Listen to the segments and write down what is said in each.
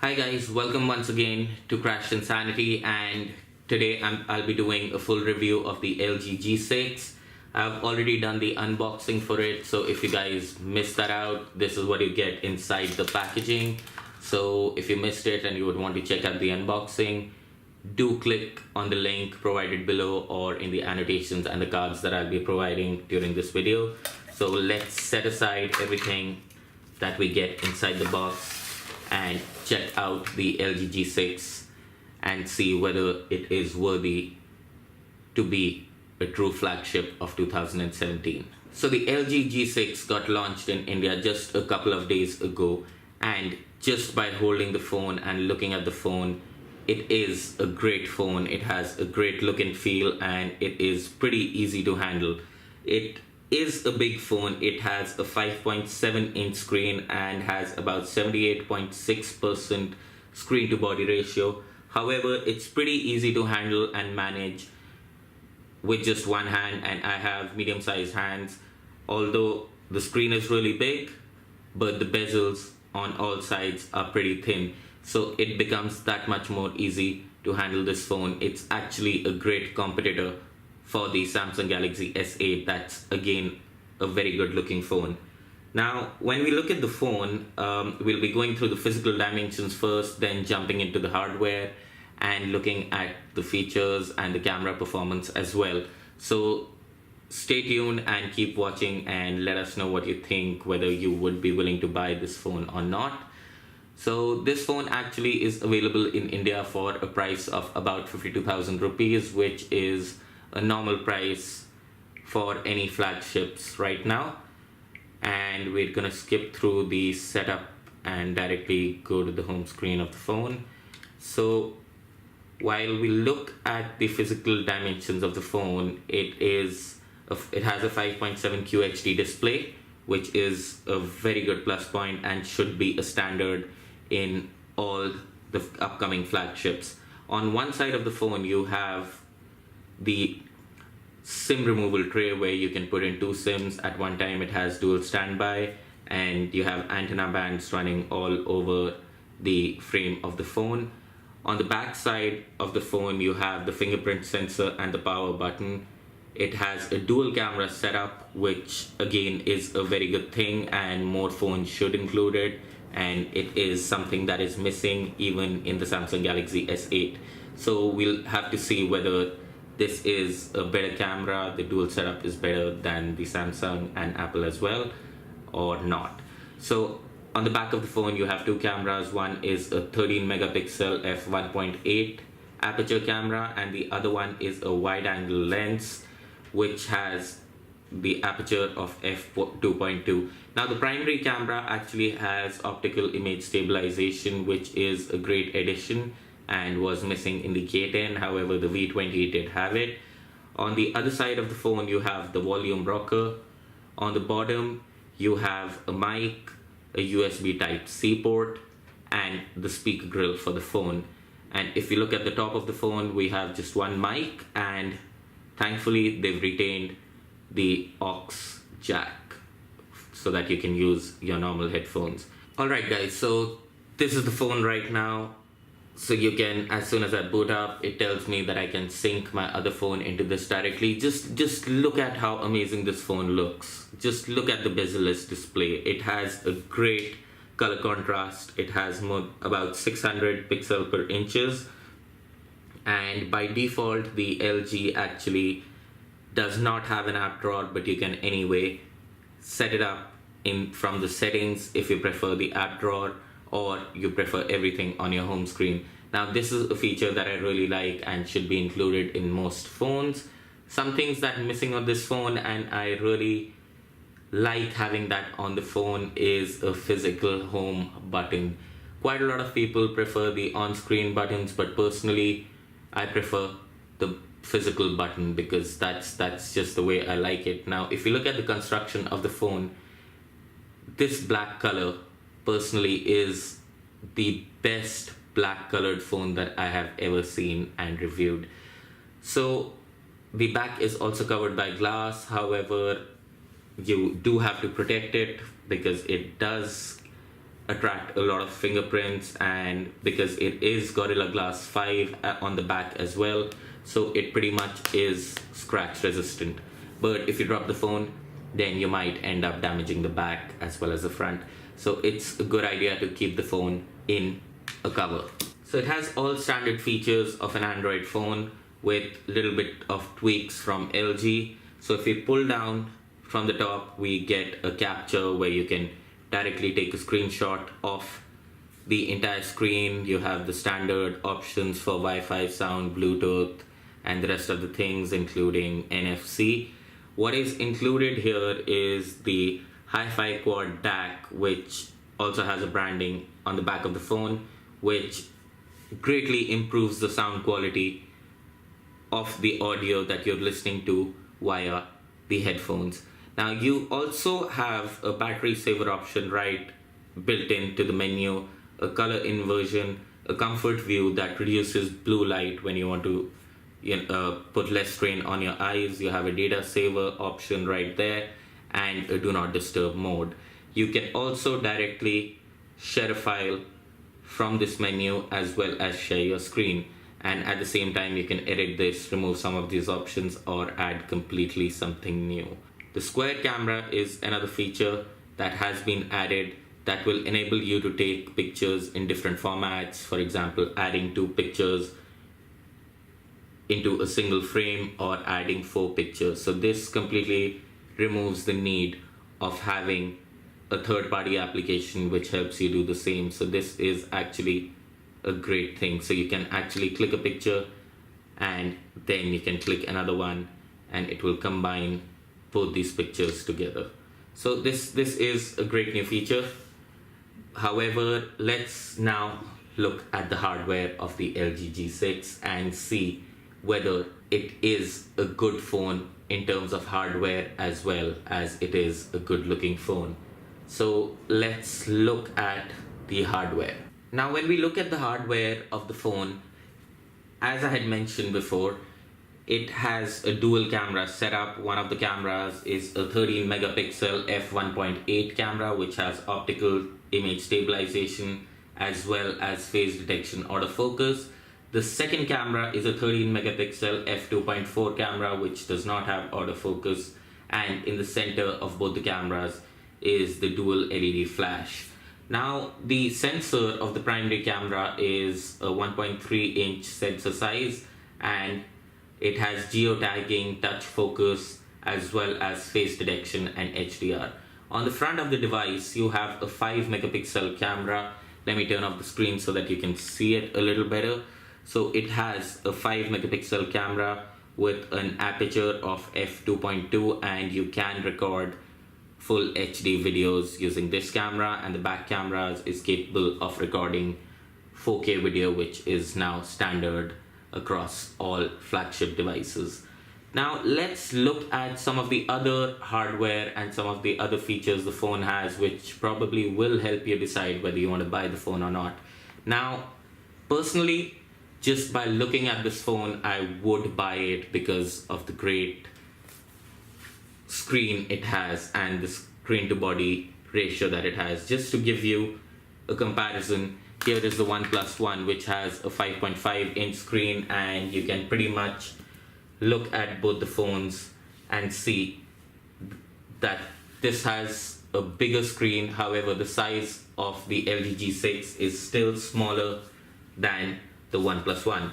Hi guys, welcome once again to Crashed Insanity, and today I'll be doing a full review of the LG G6. I've already done the unboxing for it, so if you guys missed that out, this is what you get inside the packaging. So if you missed it and you would want to check out the unboxing, do click on the link provided below or in the annotations and the cards that I'll be providing during this video. So let's set aside everything that we get inside the box and check out the LG G6 and see whether it is worthy to be a true flagship of 2017. So the LG G6 got launched in India just a couple of days ago, and just by holding the phone and looking at the phone, it is a great phone. It has a great look and feel, and it is pretty easy to handle. It is a big phone. It has a 5.7 inch screen and has about 78.6% screen to body ratio. However, it's pretty easy to handle and manage with just one hand, and I have medium sized hands. Although the screen is really big, but the bezels on all sides are pretty thin, so it becomes that much more easy to handle this phone. It's actually a great competitor for the Samsung Galaxy S8. That's again a very good looking phone. Now, when we look at the phone, we'll be going through the physical dimensions first, then jumping into the hardware and looking at the features and the camera performance as well. So stay tuned and keep watching and let us know what you think, whether you would be willing to buy this phone or not. So this phone actually is available in India for a price of about 52,000 rupees, which is a normal price for any flagships right now. And we're gonna skip through the setup and directly go to the home screen of the phone. So while we look at the physical dimensions of the phone, it has a 5.7 QHD display, which is a very good plus point and should be a standard in all the upcoming flagships. On one side of the phone, you have the SIM removal tray where you can put in two SIMs at one time. It has dual standby, and you have antenna bands running all over the frame of the phone. On the back side of the phone, you have the fingerprint sensor and the power button. It has a dual camera setup, which again is a very good thing, and more phones should include it, and it is something that is missing even in the Samsung Galaxy S8. So we'll have to see whether this is a better camera, the dual setup is better than the Samsung and Apple as well, or not. So on the back of the phone, you have two cameras. One is a 13 megapixel f1.8 aperture camera, and the other one is a wide angle lens, which has the aperture of f2.2. Now the primary camera actually has optical image stabilization, which is a great addition and was missing in the K10. However, the V20 did have it. On the other side of the phone, you have the volume rocker. On the bottom, you have a mic, a USB Type-C port, and the speaker grill for the phone. And if you look at the top of the phone, we have just one mic, and thankfully they've retained the aux jack so that you can use your normal headphones. Alright guys, so this is the phone right now. So you can, as soon as I boot up, it tells me that I can sync my other phone into this directly. Just look at how amazing this phone looks. Just look at the bezel-less display. It has a great color contrast. It has about 600 pixel per inches, and by default the LG actually does not have an app drawer, but you can anyway set it up from the settings if you prefer the app drawer, or you prefer everything on your home screen. Now this is a feature that I really like and should be included in most phones. Some things that are missing on this phone, and I really like having that on the phone, is a physical home button. Quite a lot of people prefer the on-screen buttons, but personally I prefer the physical button because that's just the way I like it. Now if you look at the construction of the phone, this black color personally is the best black colored phone that I have ever seen and reviewed. So the back is also covered by glass. However, you do have to protect it because it does attract a lot of fingerprints, and because it is Gorilla Glass 5 on the back as well, so it pretty much is scratch resistant. But if you drop the phone, then you might end up damaging the back as well as the front. So it's a good idea to keep the phone in a cover. So it has all standard features of an Android phone with a little bit of tweaks from LG. So if we pull down from the top, we get a capture where you can directly take a screenshot of the entire screen. You have the standard options for Wi-Fi, sound, Bluetooth, and the rest of the things, including NFC. What is included here is the Hi-Fi Quad DAC, which also has a branding on the back of the phone, which greatly improves the sound quality of the audio that you're listening to via the headphones. Now you also have a battery saver option right built into the menu, a color inversion, a comfort view that reduces blue light when you want to put less strain on your eyes. You have a data saver option right there and a do not disturb mode. You can also directly share a file from this menu as well as share your screen, and at the same time you can edit this, remove some of these options, or add completely something new. The square camera is another feature that has been added that will enable you to take pictures in different formats. For example, adding 2 pictures into a single frame or adding 4 pictures. So this completely removes the need of having a third-party application which helps you do the same. So this is actually a great thing. So you can actually click a picture and then you can click another one and it will combine both these pictures together. So this is a great new feature. However, let's now look at the hardware of the LG G6 and see whether it is a good phone in terms of hardware as well as it is a good looking phone. So let's look at the hardware. Now when we look at the hardware of the phone, as I had mentioned before, it has a dual camera setup. One of the cameras is a 13 megapixel f1.8 camera which has optical image stabilization as well as face detection autofocus. The second camera is a 13 megapixel f2.4 camera which does not have autofocus, and in the center of both the cameras is the dual LED flash. Now the sensor of the primary camera is a 1.3 inch sensor size, and it has geotagging, touch focus, as well as face detection and HDR. On the front of the device, you have a 5 megapixel camera. Let me turn off the screen so that you can see it a little better. So it has a 5 megapixel camera with an aperture of f2.2, and you can record full HD videos using this camera, and the back camera is capable of recording 4K video, which is now standard across all flagship devices. Now let's look at some of the other hardware and some of the other features the phone has, which probably will help you decide whether you want to buy the phone or not. Now personally, just by looking at this phone, I would buy it because of the great screen it has and the screen to body ratio that it has. Just to give you a comparison, here is the OnePlus One, which has a 5.5 inch screen, and you can pretty much look at both the phones and see that this has a bigger screen. However, the size of the LG G6 is still smaller than the OnePlus One.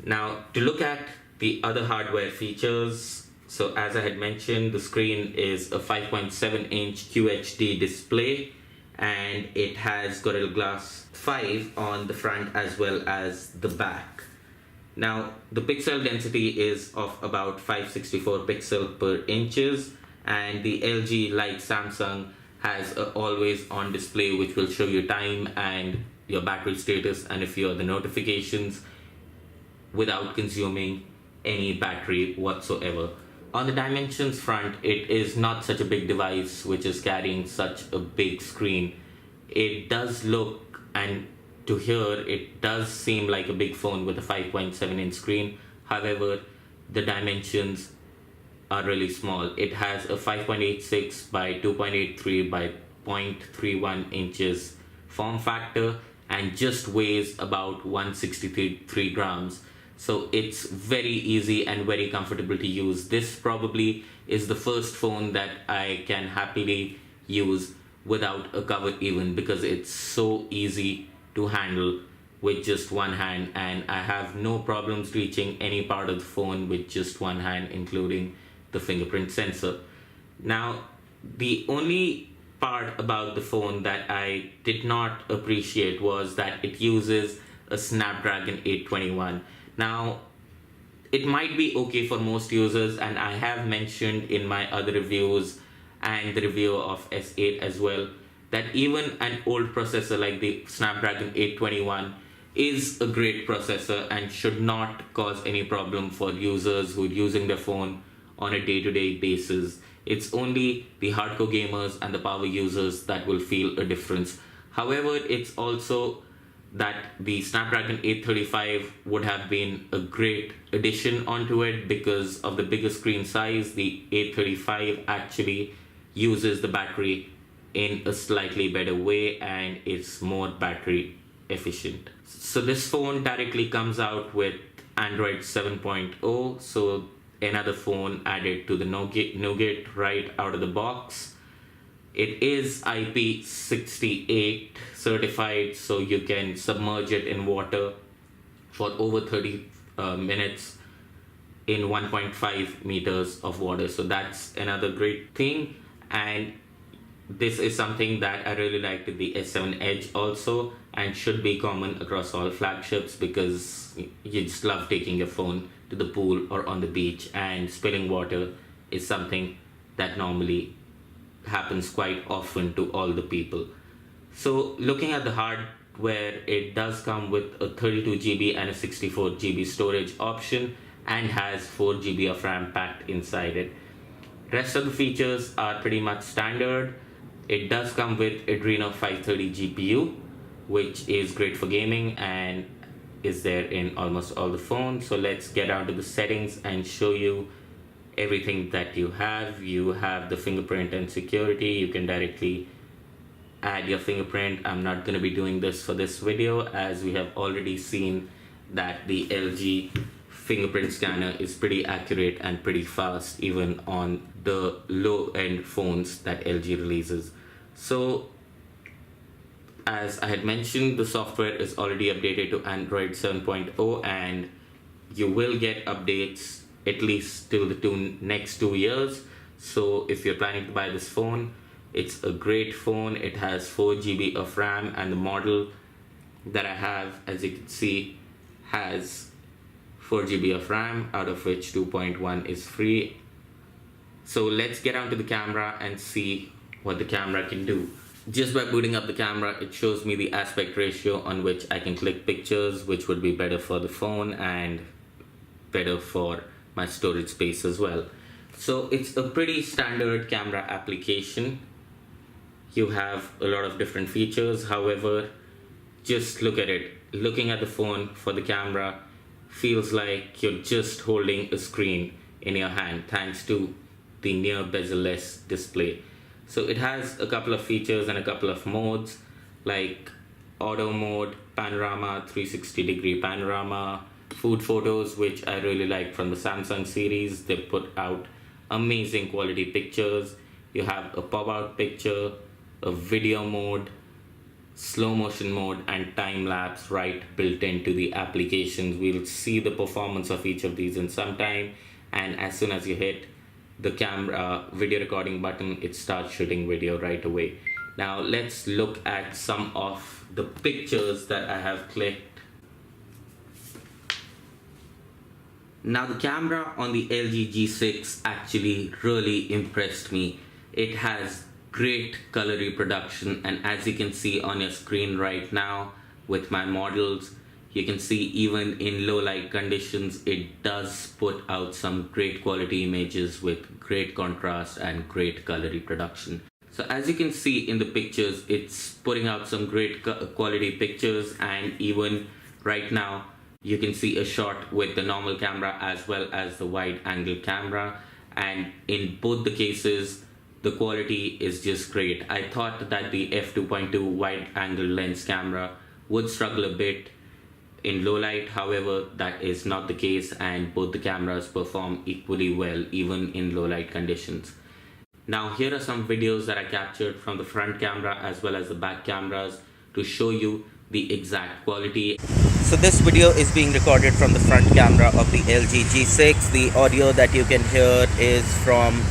Now to look at the other hardware features, so as I had mentioned, the screen is a 5.7 inch QHD display, and it has Gorilla Glass 5 on the front as well as the back. Now the pixel density is of about 564 pixel per inches, and the LG, like Samsung, has a always on display which will show you time and your battery status and a few other notifications without consuming any battery whatsoever. On the dimensions front, it is not such a big device which is carrying such a big screen. It does look, and to here it does seem like a big phone with a 5.7 inch screen. However, the dimensions are really small. It has a 5.86 by 2.83 by 0.31 inches form factor and just weighs about 163 grams. So it's very easy and very comfortable to use. This probably is the first phone that I can happily use without a cover even, because it's so easy to handle with just one hand, and I have no problems reaching any part of the phone with just one hand, including the fingerprint sensor. Now, the only part about the phone that I did not appreciate was that it uses a Snapdragon 821. Now, it might be okay for most users, and I have mentioned in my other reviews and the review of S8 as well, that even an old processor like the Snapdragon 821 is a great processor and should not cause any problem for users who are using their phone on a day-to-day basis. It's only the hardcore gamers and the power users that will feel a difference. However, it's also that the Snapdragon 835 would have been a great addition onto it because of the bigger screen size. The 835 actually uses the battery in a slightly better way and it's more battery efficient. So this phone directly comes out with Android 7.0, so another phone added to the Nougat right out of the box. It is IP68 certified, so you can submerge it in water for over 30 minutes in 1.5 meters of water. So that's another great thing, and this is something that I really liked with the S7 Edge also, and should be common across all flagships, because you just love taking your phone to the pool or on the beach, and spilling water is something that normally happens quite often to all the people. So looking at the hardware, it does come with a 32 GB and a 64 GB storage option and has 4 GB of RAM packed inside it. Rest of the features are pretty much standard. It does come with Adreno 530 GPU, which is great for gaming and is there in almost all the phones. So let's get down to the settings and show you everything that you have. You have the fingerprint and security. You can directly add your fingerprint. I'm not going to be doing this for this video, as we have already seen that the LG fingerprint scanner is pretty accurate and pretty fast even on the low-end phones that LG releases. So as I had mentioned, the software is already updated to Android 7.0 and you will get updates at least till the next 2 years. So if you're planning to buy this phone, it's a great phone. It has 4 GB of RAM, and the model that I have, as you can see, has 4 GB of RAM, out of which 2.1 is free. So let's get onto the camera and see what the camera can do. Just by booting up the camera, it shows me the aspect ratio on which I can click pictures, which would be better for the phone and better for my storage space as well. So it's a pretty standard camera application. You have a lot of different features. However, just look at it. Looking at the phone for the camera feels like you're just holding a screen in your hand, thanks to the near bezel-less display. So it has a couple of features and a couple of modes, like auto mode, panorama, 360-degree panorama, food photos, which I really like from the Samsung series. They put out amazing quality pictures. You have a pop-out picture, a video mode, slow motion mode, and time lapse right built into the applications. We'll see the performance of each of these in some time, and as soon as you hit the camera video recording button, it starts shooting video right away. Now let's look at some of the pictures that I have clicked. Now the camera on the LG G6 actually really impressed me. It has great color reproduction, and as you can see on your screen right now with my models, you can see even in low light conditions it does put out some great quality images with great contrast and great color reproduction. So as you can see in the pictures, it's putting out some great quality pictures, and even right now you can see a shot with the normal camera as well as the wide angle camera, and in both the cases the quality is just great. I thought that the f2.2 wide angle lens camera would struggle a bit in low light. However, that is not the case, and both the cameras perform equally well even in low light conditions. Now here are some videos that I captured from the front camera as well as the back cameras to show you the exact quality. So this video is being recorded from the front camera of the LG G6. The audio that you can hear is from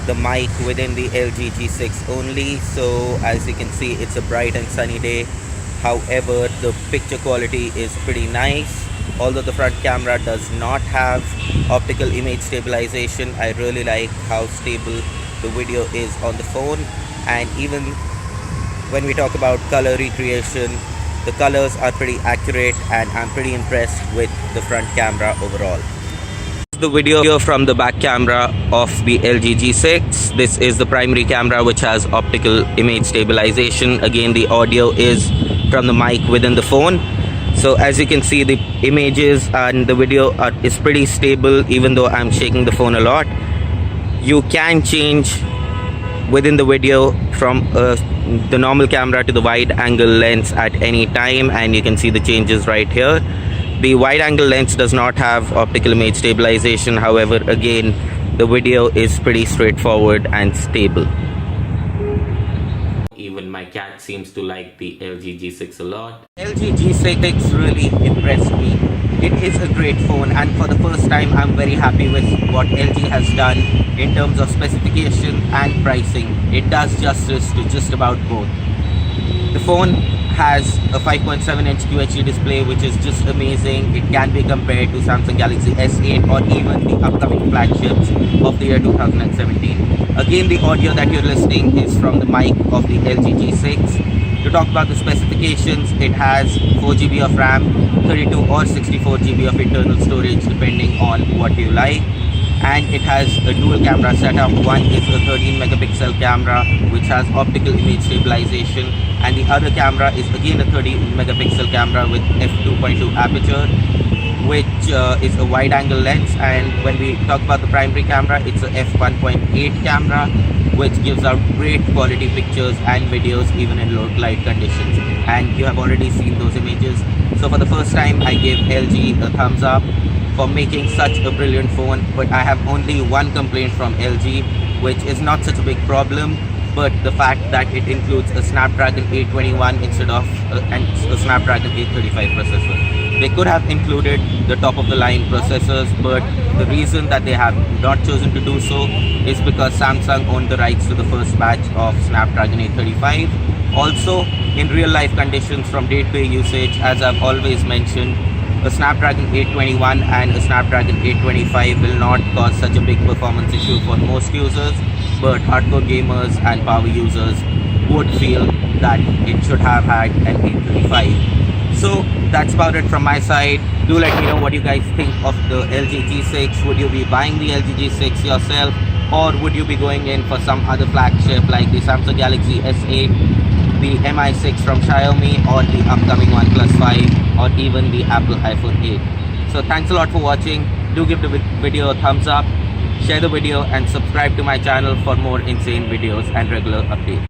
the mic within the LG G6 only. So as you can see, it's a bright and sunny day. However, the picture quality is pretty nice. Although the front camera does not have optical image stabilization, I really like how stable the video is on the phone. And even when we talk about color recreation, the colors are pretty accurate, and I'm pretty impressed with the front camera overall. The video from the back camera of the LG G6. This is the primary camera, which has optical image stabilization. Again, the audio is from the mic within the phone. So as you can see, the images and the video is pretty stable even though I'm shaking the phone a lot. You can change within the video from the normal camera to the wide angle lens at any time, and you can see the changes right here. The wide angle lens does not have optical image stabilization. However, again, the video is pretty straightforward and stable. Even my cat seems to like the LG G6 a lot. LG G6 really impressed me. It is a great phone, and for the first time I'm very happy with what LG has done in terms of specification and pricing. It does justice to just about both. The phone has a 5.7-inch QHD display, which is just amazing. It can be compared to Samsung Galaxy S8 or even the upcoming flagships of the year 2017. Again, the audio that you're listening is from the mic of the LG G6. To talk about the specifications, it has 4GB of RAM, 32 or 64GB of internal storage depending on what you like. And it has a dual camera setup. One is a 13 megapixel camera which has optical image stabilization, and the other camera is again a 30 megapixel camera with f2.2 aperture, which is a wide angle lens. And when we talk about the primary camera, it's a f1.8 camera which gives out great quality pictures and videos even in low light conditions, and you have already seen those images. So for the first time, I gave LG a thumbs up for making such a brilliant phone. But I have only one complaint from LG, which is not such a big problem, but the fact that it includes a Snapdragon 821 instead of a Snapdragon 835 processor. They could have included the top of the line processors, but the reason that they have not chosen to do so is because Samsung owned the rights to the first batch of Snapdragon 835. Also, in real life conditions from day-to-day usage, as I've always mentioned, a Snapdragon 821 and a Snapdragon 825 will not cause such a big performance issue for most users, but hardcore gamers and power users would feel that it should have had an 835. So that's about it from my side. Do let me know what you guys think of the LG G6. Would you be buying the LG G6 yourself, or would you be going in for some other flagship like the Samsung Galaxy S8, the Mi6 from Xiaomi, or the upcoming OnePlus 5, or even the Apple iPhone 8. So thanks a lot for watching. Do give the video a thumbs up, share the video, and subscribe to my channel for more insane videos and regular updates.